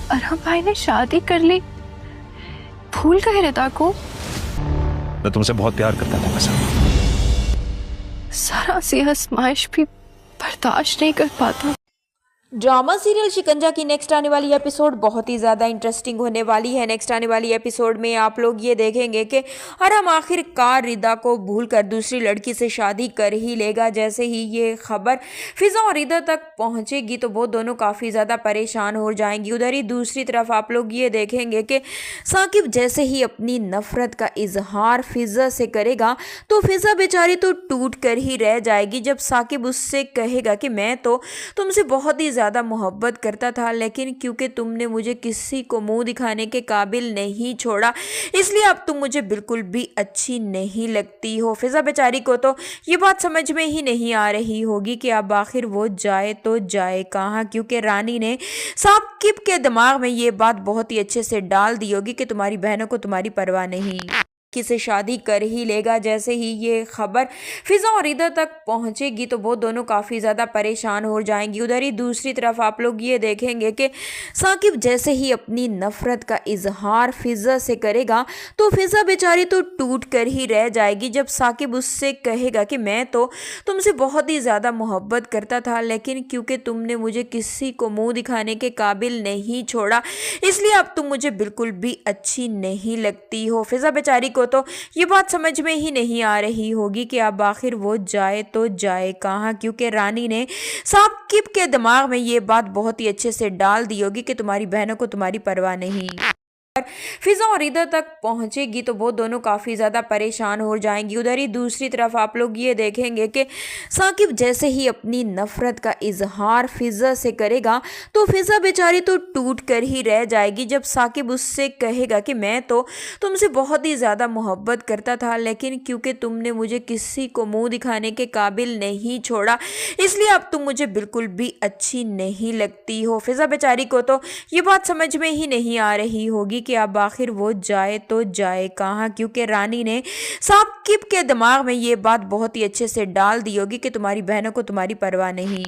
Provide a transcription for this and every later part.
अरहम भाई ने शादी कर ली, भूल गए रिदा को। मैं तुमसे बहुत प्यार करता था कसम। सारा सी आजमाइश भी बर्दाश्त नहीं कर पाता। ड्रामा सीरियल शिकंजा की नेक्स्ट आने वाली एपिसोड बहुत ही ज़्यादा इंटरेस्टिंग होने वाली है। नेक्स्ट आने वाली एपिसोड में आप लोग ये देखेंगे कि अरहम आखिरकार रिदा को भूलकर दूसरी लड़की से शादी कर ही लेगा। जैसे ही ये खबर फिज़ा और रिदा तक पहुंचेगी तो वो दोनों काफ़ी ज़्यादा परेशान हो जाएंगी। उधर ही दूसरी तरफ आप लोग ये देखेंगे कि साकिब जैसे ही अपनी नफ़रत का इजहार फिज़ा से करेगा तो फिज़ा बेचारी तो टूट कर ही रह जाएगी जब साकिब उससे कहेगा कि मैं तो तुमसे बहुत ही ज़्यादा मोहब्बत करता था, लेकिन क्योंकि तुमने मुझे किसी को मुंह दिखाने के काबिल नहीं छोड़ा इसलिए अब तुम मुझे बिल्कुल भी अच्छी नहीं लगती हो। फिज़ा बेचारी को तो ये बात समझ में ही नहीं आ रही होगी कि अब आखिर वो जाए तो जाए कहाँ, क्योंकि रानी ने साकिब के दिमाग में ये बात बहुत ही अच्छे से डाल दी होगी कि तुम्हारी बहनों को तुम्हारी परवाह नहीं, किसे शादी कर ही लेगा। जैसे ही ये खबर फिज़ा और रिदा तक पहुंचेगी तो वो दोनों काफ़ी ज़्यादा परेशान हो जाएंगी। उधर ही दूसरी तरफ आप लोग ये देखेंगे कि साकिब जैसे ही अपनी नफ़रत का इजहार फिज़ा से करेगा तो फिज़ा बेचारी तो टूट कर ही रह जाएगी जब साकिब उससे कहेगा कि मैं तो तुमसे बहुत ही ज़्यादा मोहब्बत करता था, लेकिन क्योंकि तुमने मुझे किसी को मुँह दिखाने के काबिल नहीं छोड़ा इसलिए अब तुम मुझे बिल्कुल भी अच्छी नहीं लगती हो। फिज़ा बेचारी को तो ये बात समझ में ही नहीं आ रही होगी कि अब आखिर वो जाए तो जाए कहाँ, क्योंकि रानी ने साकिब के दिमाग में ये बात बहुत ही अच्छे से डाल दी होगी कि तुम्हारी बहनों को तुम्हारी परवाह नहीं। फिज़ा और रिदा तक पहुंचेगी तो वो दोनों काफ़ी ज़्यादा परेशान हो जाएंगी। उधर ही दूसरी तरफ आप लोग ये देखेंगे कि साकिब जैसे ही अपनी नफ़रत का इजहार फिज़ा से करेगा तो फिज़ा बेचारी तो टूट कर ही रह जाएगी जब साकिब उससे कहेगा कि मैं तो तुमसे बहुत ही ज़्यादा मोहब्बत करता था, लेकिन क्योंकि तुमने मुझे किसी को मुँह दिखाने के काबिल नहीं छोड़ा इसलिए अब तुम मुझे बिल्कुल भी अच्छी नहीं लगती हो। फिज़ा बेचारी को तो ये बात समझ में ही नहीं आ रही होगी कि अब आखिर वो जाए तो जाए कहाँ, क्योंकि रानी ने साकिब के दिमाग में ये बात बहुत ही अच्छे से डाल दी होगी कि तुम्हारी बहनों को तुम्हारी परवाह नहीं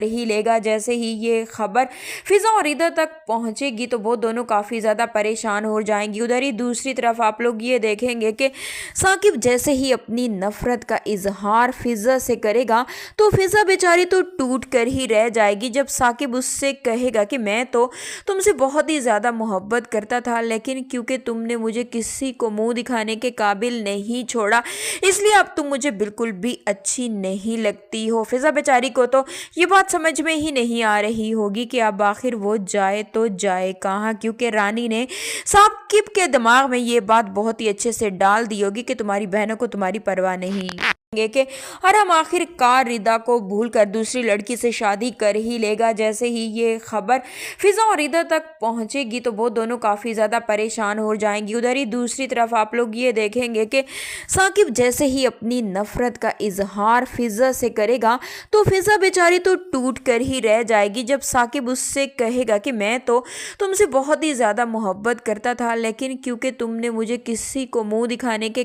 ही लेगा। जैसे ही ये खबर फिज़ा और रिदा तक पहुंचेगी तो वो दोनों काफ़ी ज़्यादा परेशान हो जाएंगी। उधर ही दूसरी तरफ आप लोग ये देखेंगे कि साकिब जैसे ही अपनी नफ़रत का इजहार फिज़ा से करेगा तो फिज़ा बेचारी तो टूट कर ही रह जाएगी जब साकिब उससे कहेगा कि मैं तो तुमसे बहुत ही ज़्यादा मोहब्बत करता था, लेकिन क्योंकि तुमने मुझे किसी को मुँह दिखाने के काबिल नहीं छोड़ा इसलिए अब तुम मुझे बिल्कुल भी अच्छी नहीं लगती हो। फिज़ा बेचारी को तो ये बात समझ में ही नहीं आ रही होगी कि अब आखिर वो जाए तो जाए कहाँ, क्योंकि रानी ने साकिब के दिमाग में ये बात बहुत ही अच्छे से डाल दी होगी कि तुम्हारी बहनों को तुम्हारी परवाह नहीं कि अरहम आखिरकार रिदा को भूलकर दूसरी लड़की से शादी कर ही लेगा। जैसे ही ये खबर फिज़ा और रिदा तक पहुंचेगी तो वो दोनों काफ़ी ज़्यादा परेशान हो जाएंगी। उधर ही दूसरी तरफ आप लोग ये देखेंगे कि साकिब जैसे ही अपनी नफ़रत का इजहार फिज़ा से करेगा तो फिज़ा बेचारी तो टूट कर ही रह जाएगी जब साकिब उससे कहेगा कि मैं तो तुमसे बहुत ही ज़्यादा मोहब्बत करता था, लेकिन क्योंकि तुमने मुझे किसी को मुँह दिखाने के